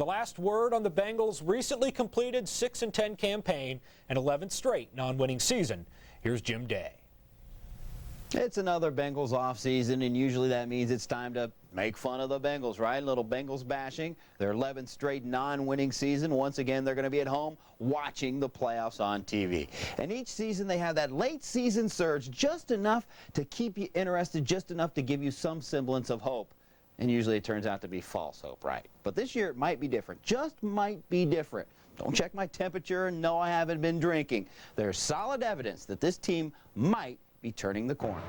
For the last word on the Bengals' recently completed 6-10 campaign and 11th straight non-winning season, here's Jim Day. It's another Bengals offseason, and usually that means it's time to make fun of the Bengals, right? A little Bengals bashing. Their 11th straight non-winning season. Once again, they're going to be at home watching the playoffs on TV. And each season they have that late season surge, just enough to keep you interested, just enough to give you some semblance of hope. And usually it turns out to be false hope, right? But this year it might be different. Just might be different. Don't check my temperature and no, I haven't been drinking. There's solid evidence that this team might be turning the corner.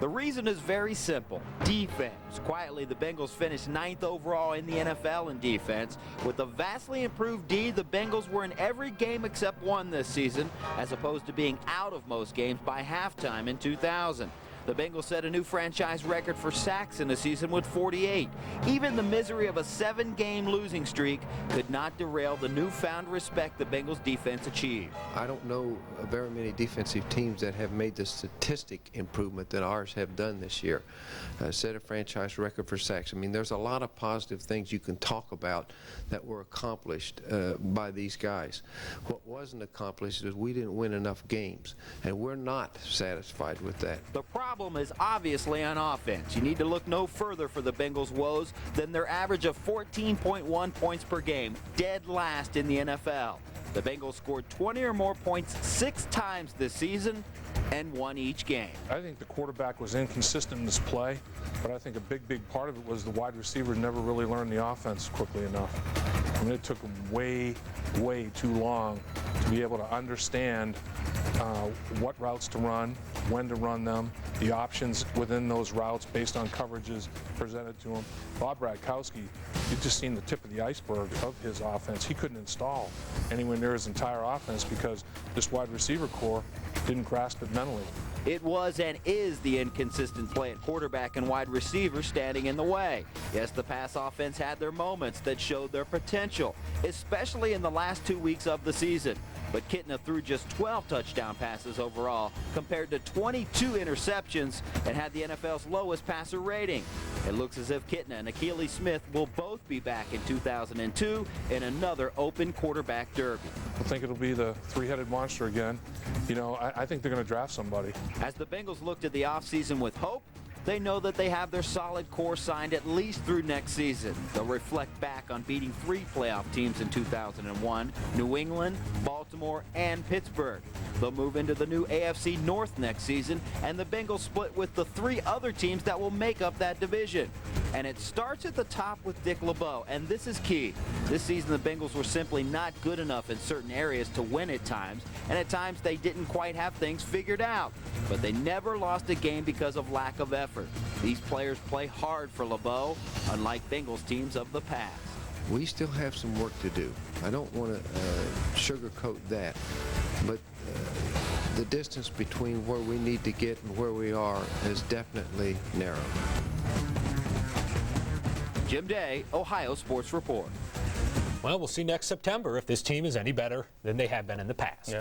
The reason is very simple. Defense. Quietly, the Bengals finished 9th overall in the NFL in defense. With a vastly improved D, the Bengals were in every game except one this season, as opposed to being out of most games by halftime in 2000. The Bengals set a new franchise record for sacks in the season with 48. Even the misery of a 7-game losing streak could not derail the newfound respect the Bengals defense achieved. I don't know very many defensive teams that have made the statistic improvement that ours have done this year. Set a franchise record for sacks. I mean, there's a lot of positive things you can talk about that were accomplished by these guys. What wasn't accomplished is we didn't win enough games, and we're not satisfied with that. The problem is obviously on offense. You need to look no further for the Bengals' woes than their average of 14.1 points per game, dead last in the NFL. The Bengals scored 20 or more points 6 times this season and won each game. I think the quarterback was inconsistent in his play, but I think a big part of it was the wide receiver never really learned the offense quickly enough. I mean, it took him way too long to be able to understand what routes to run, when to run them, the options within those routes based on coverages presented to him. Bob Radkowski, you've just seen the tip of the iceberg of his offense. He couldn't install anywhere near his entire offense because this wide receiver core didn't grasp it mentally. It was and is the inconsistent play at quarterback and wide receiver standing in the way. Yes, the pass offense had their moments that showed their potential, especially in the last 2 weeks of the season. But Kitna threw just 12 touchdown passes overall compared to 22 interceptions and had the NFL's lowest passer rating. It looks as if Kitna and Akili Smith will both be back in 2002 in another open quarterback derby. I think it'll be the three-headed monster again. You know, I think they're going to draft somebody. As the Bengals looked at the offseason with hope, they know that they have their solid core signed at least through next season. They'll reflect back on beating 3 playoff teams in 2001, New England, Baltimore, and Pittsburgh. They'll move into the new AFC North next season, and the Bengals split with the 3 other teams that will make up that division. And it starts at the top with Dick LeBeau, and this is key. This season, the Bengals were simply not good enough in certain areas to win at times, and at times they didn't quite have things figured out. But they never lost a game because of lack of effort. These players play hard for LeBeau, unlike Bengals teams of the past. We still have some work to do. I don't want to sugarcoat that, but the distance between where we need to get and where we are is definitely narrow. Jim Day, Ohio Sports Report. Well, we'll see next September if this team is any better than they have been in the past. Yeah.